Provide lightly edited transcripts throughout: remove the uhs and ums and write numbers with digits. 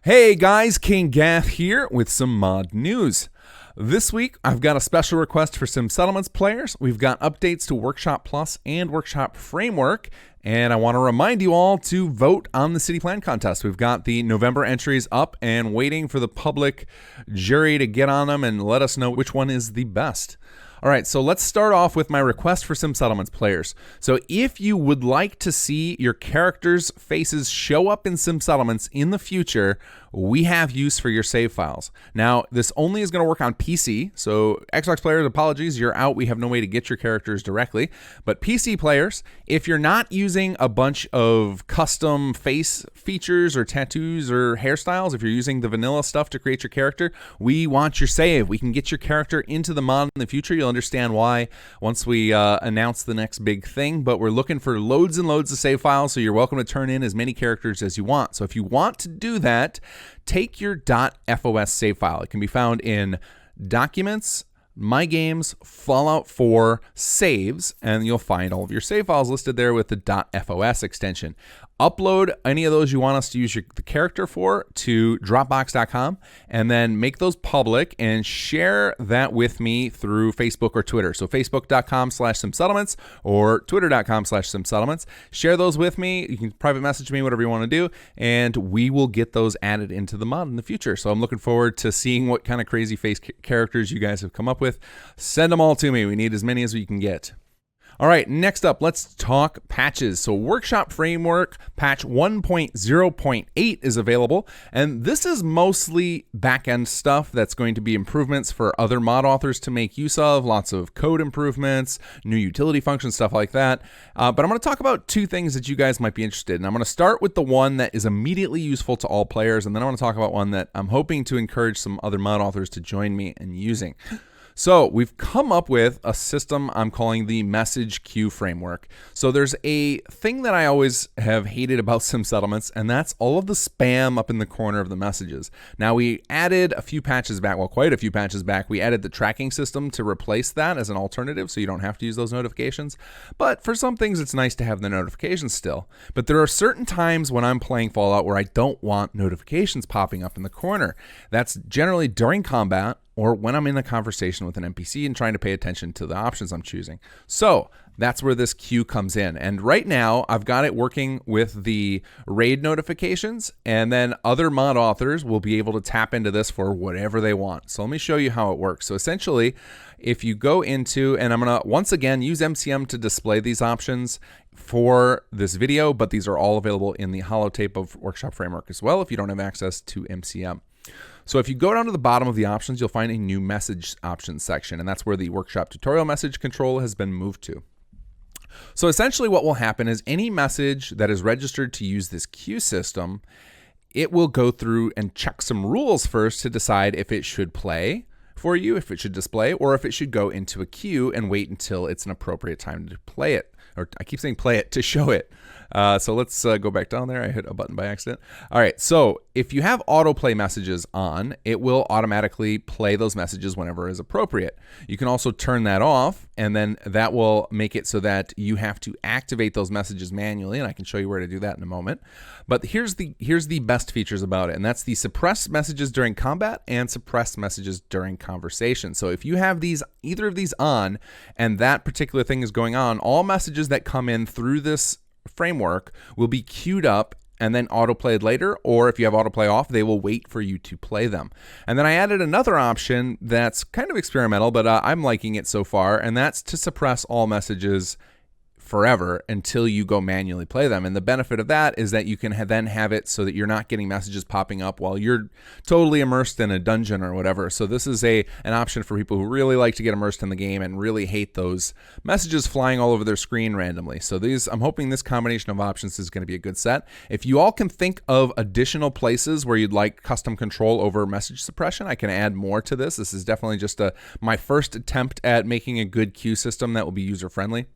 Hey guys, kinggath here with some mod news. This week, I've got a special request for Sim Settlements players. We've got updates to Workshop Plus and Workshop Framework, and I want to remind you all to vote on the City Plan contest. We've got the November entries up and waiting for the public jury to get on them and let us know which one is the best. All right, so let's start off with my request for Sim Settlements players. So if you would like to see your characters' faces show up in Sim Settlements in the future, we have use for your save files. Now, this only is going to work on PC, so Xbox players, apologies, you're out. We have no way to get your characters directly. But PC players, if you're not using a bunch of custom face features or tattoos or hairstyles, if you're using the vanilla stuff to create your character, we want your save. We can get your character into the mod in the future. You'll understand why once we announce the next big thing, but we're looking for loads and loads of save files, so you're welcome to turn in as many characters as you want. So if you want to do that, take your .fos save file. It can be found in Documents, My Games, Fallout 4, Saves, and you'll find all of your save files listed there with the .fos extension. Upload any of those you want us to use the character for to Dropbox.com, and then make those public and share that with me through Facebook or Twitter. So Facebook.com/SimSettlements or Twitter.com/SimSettlements. Share those with me. You can private message me, whatever you want to do, and we will get those added into the mod in the future. So I'm looking forward to seeing what kind of crazy face characters you guys have come up with. Send them all to me. We need as many as we can get. All right, next up, let's talk patches. So Workshop Framework patch 1.0.8 is available, and this is mostly back-end stuff that's going to be improvements for other mod authors to make use of, lots of code improvements, new utility functions, stuff like that. But I'm going to talk about two things that you guys might be interested in. I'm going to start with the one that is immediately useful to all players, and then I want to talk about one that I'm hoping to encourage some other mod authors to join me in using. So we've come up with a system I'm calling the message queue framework. So there's a thing that I always have hated about Sim Settlements, and that's all of the spam up in the corner of the messages. Now we added a few patches back, well, quite a few patches back, we added the tracking system to replace that as an alternative, so you don't have to use those notifications. But for some things, it's nice to have the notifications still. But there are certain times when I'm playing Fallout where I don't want notifications popping up in the corner. That's generally during combat, or when I'm in a conversation with an NPC and trying to pay attention to the options I'm choosing. So that's where this queue comes in. And right now, I've got it working with the raid notifications, and then other mod authors will be able to tap into this for whatever they want. So let me show you how it works. So essentially, if you go into, and I'm gonna, once again, use MCM to display these options for this video, but these are all available in the holotape of Workshop Framework as well if you don't have access to MCM. So if you go down to the bottom of the options, you'll find a new message options section, and that's where the workshop tutorial message control has been moved to. So essentially what will happen is any message that is registered to use this queue system, it will go through and check some rules first to decide if it should play for you, if it should display, or if it should go into a queue and wait until it's an appropriate time to play it. Or I keep saying play it, to show it. So let's go back down there. I hit a button by accident. All right, so if you have autoplay messages on, it will automatically play those messages whenever is appropriate. You can also turn that off, and then that will make it so that you have to activate those messages manually, and I can show you where to do that in a moment. But here's the best features about it, and that's the suppress messages during combat and suppress messages during conversation. So if you have either of these on, and that particular thing is going on, all messages that come in through this framework will be queued up and then autoplayed later, or if you have autoplay off, they will wait for you to play them. And then I added another option that's kind of experimental, but I'm liking it so far, and that's to suppress all messages forever until you go manually play them. And the benefit of that is that you can then have it so that you're not getting messages popping up while you're totally immersed in a dungeon or whatever. So this is an option for people who really like to get immersed in the game and really hate those messages flying all over their screen randomly. So I'm hoping this combination of options is going to be a good set. If you all can think of additional places where you'd like custom control over message suppression, I can add more to this. This is definitely just my first attempt at making a good queue system that will be user-friendly.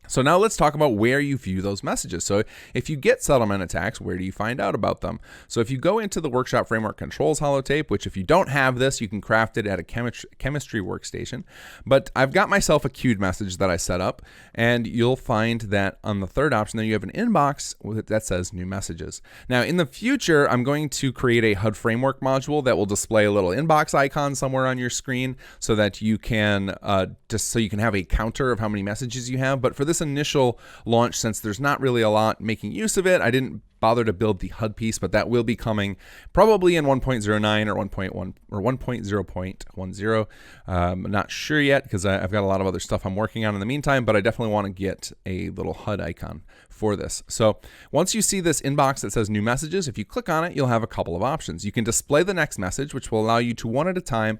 So now let's talk about where you view those messages. So if you get settlement attacks, where do you find out about them? So if you go into the Workshop Framework Controls holotape, which if you don't have this, you can craft it at a chemistry workstation. But I've got myself a queued message that I set up, and you'll find that on the third option, there you have an inbox that says new messages. Now in the future, I'm going to create a HUD framework module that will display a little inbox icon somewhere on your screen so that you can have a counter of how many messages you have. But for this initial launch, since there's not really a lot making use of it, I didn't bother to build the HUD piece, but that will be coming probably in 1.09 or 1.1 or 1.0.10. I'm not sure yet because I've got a lot of other stuff I'm working on in the meantime, but I definitely want to get a little HUD icon for this. So once you see this inbox that says new messages, if you click on it, you'll have a couple of options. You can display the next message, which will allow you to one at a time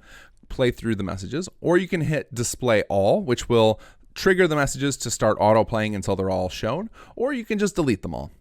play through the messages, or you can hit display all, which will trigger the messages to start auto playing until they're all shown, or you can just delete them all.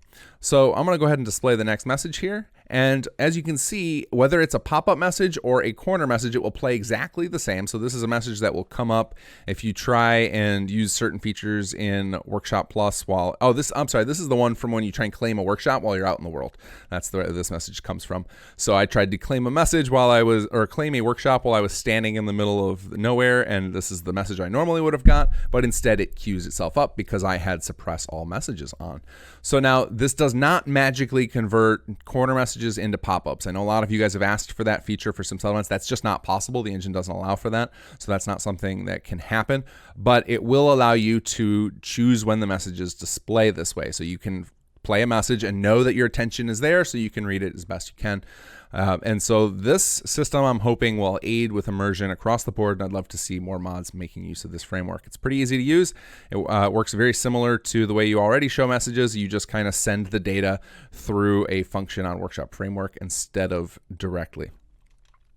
So I'm going to go ahead and display the next message here. And as you can see, whether it's a pop-up message or a corner message, it will play exactly the same. So this is a message that will come up if you try and use certain features in Workshop Plus this is the one from when you try and claim a workshop while you're out in the world. That's where this message comes from. So I tried to claim a message claim a workshop while I was standing in the middle of nowhere, and this is the message I normally would have got, but instead it queues itself up because I had suppress all messages on. So now this does not magically convert corner messages into pop-ups. I know a lot of you guys have asked for that feature for some settlements. That's just not possible. The engine doesn't allow for that. So that's not something that can happen, but it will allow you to choose when the messages display this way. So you can play a message and know that your attention is there so you can read it as best you can. And so this system, I'm hoping, will aid with immersion across the board, and I'd love to see more mods making use of this framework. It's pretty easy to use. It works very similar to the way you already show messages. You just kind of send the data through a function on Workshop Framework instead of directly.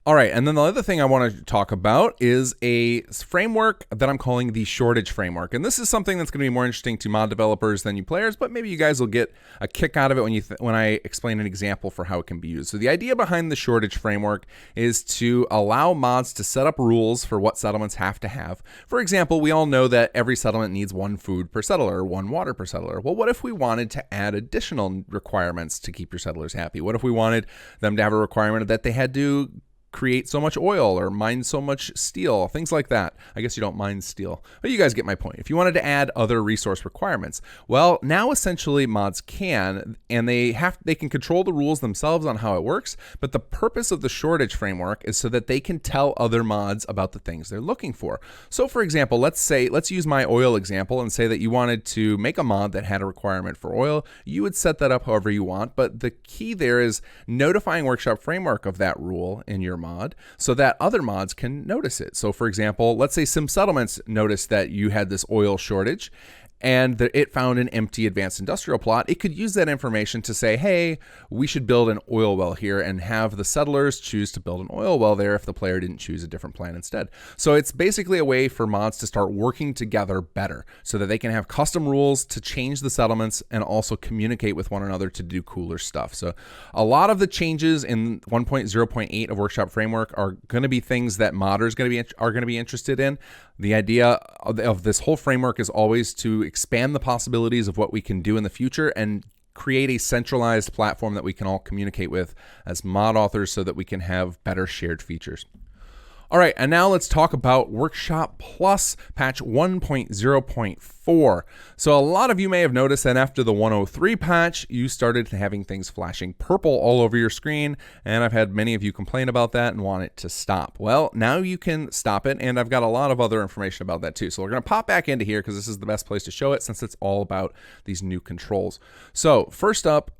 All right, and then the other thing I want to talk about is a framework that I'm calling the shortage framework. And this is something that's going to be more interesting to mod developers than you players, but maybe you guys will get a kick out of it when I explain an example for how it can be used. So the idea behind the shortage framework is to allow mods to set up rules for what settlements have to have. For example, we all know that every settlement needs 1 food per settler or 1 water per settler. Well, what if we wanted to add additional requirements to keep your settlers happy? What if we wanted them to have a requirement that they had to create so much oil or mine so much steel, things like that. I guess you don't mine steel, but you guys get my point. If you wanted to add other resource requirements, well, now essentially mods can, and they can control the rules themselves on how it works, but the purpose of the shortage framework is so that they can tell other mods about the things they're looking for. So for example, let's use my oil example and say that you wanted to make a mod that had a requirement for oil. You would set that up however you want, but the key there is notifying Workshop Framework of that rule in your mod so that other mods can notice it. So for example, let's say Sim Settlements noticed that you had this oil shortage and it found an empty advanced industrial plot. It could use that information to say, hey, we should build an oil well here, and have the settlers choose to build an oil well there if the player didn't choose a different plan instead. So it's basically a way for mods to start working together better so that they can have custom rules to change the settlements and also communicate with one another to do cooler stuff. So a lot of the changes in 1.0.8 of Workshop Framework are going to be things that modders are going to be interested in. The idea of this whole framework is always to expand the possibilities of what we can do in the future and create a centralized platform that we can all communicate with as mod authors so that we can have better shared features. All right, and now let's talk about Workshop Plus patch 1.0.4. So a lot of you may have noticed that after the 103 patch, you started having things flashing purple all over your screen, and I've had many of you complain about that and want it to stop. Well, now you can stop it, and I've got a lot of other information about that too. So we're going to pop back into here because this is the best place to show it since it's all about these new controls. So first up,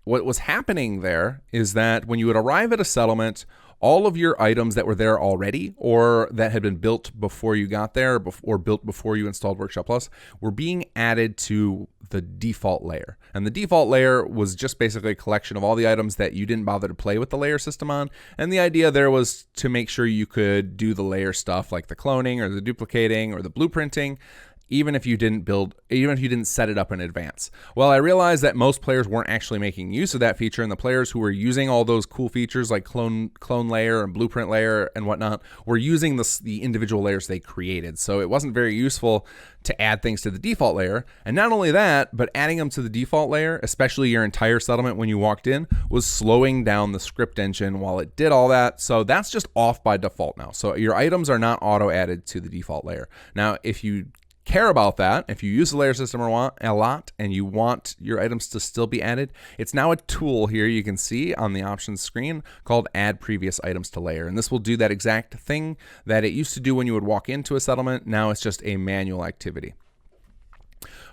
what was happening there is that when you would arrive at a settlement, all of your items that were there already or that had been built before you got there or built before you installed Workshop Plus were being added to the default layer. And the default layer was just basically a collection of all the items that you didn't bother to play with the layer system on. And the idea there was to make sure you could do the layer stuff like the cloning or the duplicating or the blueprinting even if you didn't set it up in advance. Well, I realized that most players weren't actually making use of that feature, and the players who were using all those cool features like clone layer and blueprint layer and whatnot were using the individual layers they created. So it wasn't very useful to add things to the default layer. And not only that, but adding them to the default layer, especially your entire settlement when you walked in, was slowing down the script engine while it did all that. So that's just off by default now. So your items are not auto added to the default layer. Now, if you care about that, if you use the layer system a lot and you want your items to still be added, it's now a tool here you can see on the options screen called add previous items to layer. And this will do that exact thing that it used to do when you would walk into a settlement. Now it's just a manual activity.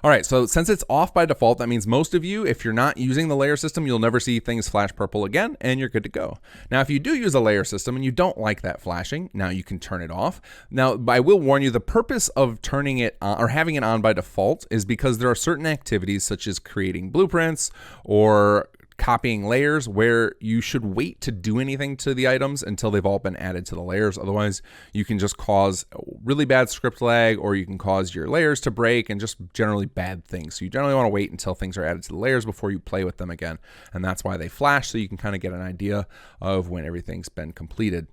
All right, so since it's off by default, that means most of you, if you're not using the layer system, you'll never see things flash purple again, and you're good to go. Now, if you do use a layer system and you don't like that flashing, now you can turn it off. Now, I will warn you, the purpose of turning it on or having it on by default is because there are certain activities such as creating blueprints or copying layers where you should wait to do anything to the items until they've all been added to the layers. Otherwise, you can just cause really bad script lag, or you can cause your layers to break and just generally bad things. So you generally want to wait until things are added to the layers before you play with them again. And that's why they flash, so you can kind of get an idea of when everything's been completed.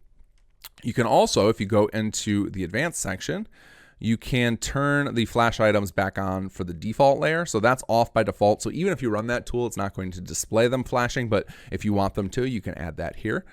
You can also, if you go into the advanced section, you can turn the flash items back on for the default layer. So that's off by default. So even if you run that tool, it's not going to display them flashing, but if you want them to, you can add that here.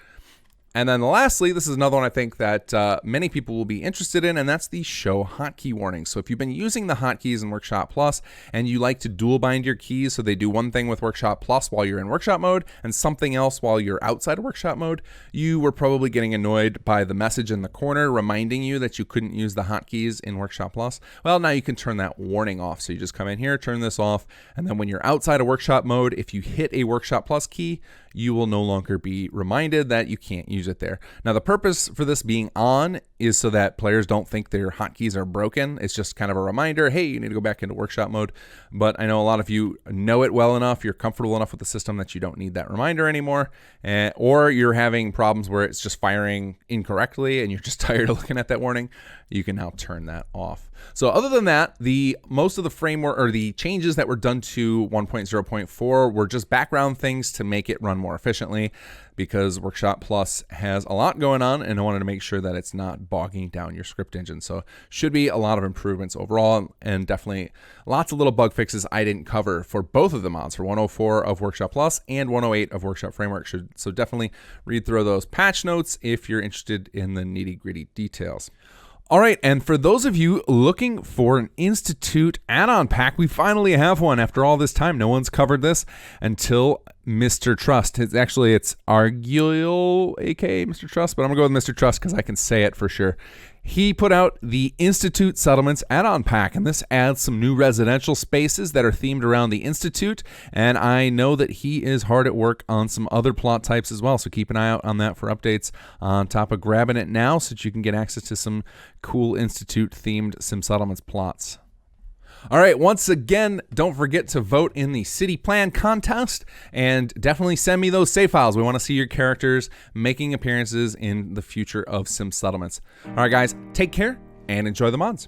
And then lastly, this is another one I think that many people will be interested in, and that's the show hotkey warnings. So if you've been using the hotkeys in Workshop Plus and you like to dual bind your keys, so they do one thing with Workshop Plus while you're in Workshop mode and something else while you're outside of Workshop mode, you were probably getting annoyed by the message in the corner reminding you that you couldn't use the hotkeys in Workshop Plus. Well, now you can turn that warning off. So you just come in here, turn this off, and then when you're outside of Workshop mode, if you hit a Workshop Plus key, you will no longer be reminded that you can't use it there. Now, the purpose for this being on is so that players don't think their hotkeys are broken. It's just kind of a reminder, hey, you need to go back into workshop mode. But I know a lot of you know it well enough, you're comfortable enough with the system that you don't need that reminder anymore, or you're having problems where it's just firing incorrectly and you're just tired of looking at that warning. You can now turn that off. So other than that, most of the framework or the changes that were done to 1.0.4 were just background things to make it run more efficiently, because Workshop Plus has a lot going on and I wanted to make sure that it's not bogging down your script engine. So should be a lot of improvements overall, and definitely lots of little bug fixes I didn't cover for both of the mods, for 104 of Workshop Plus and 108 of Workshop Framework. So definitely read through those patch notes if you're interested in the nitty-gritty details. All right, and for those of you looking for an Institute add-on pack, we finally have one after all this time. No one's covered this until Mr. Trust. It's Arguil, aka Mr. Trust, but I'm gonna go with Mr. Trust because I can say it for sure. He put out the Institute Settlements add-on pack, and this adds some new residential spaces that are themed around the Institute, and I know that he is hard at work on some other plot types as well, so keep an eye out on that for updates on top of grabbing it now so that you can get access to some cool Institute-themed Sim Settlements plots. All right, once again, don't forget to vote in the city plan contest, and definitely send me those save files. We want to see your characters making appearances in the future of Sim Settlements. All right, guys, take care and enjoy the mods.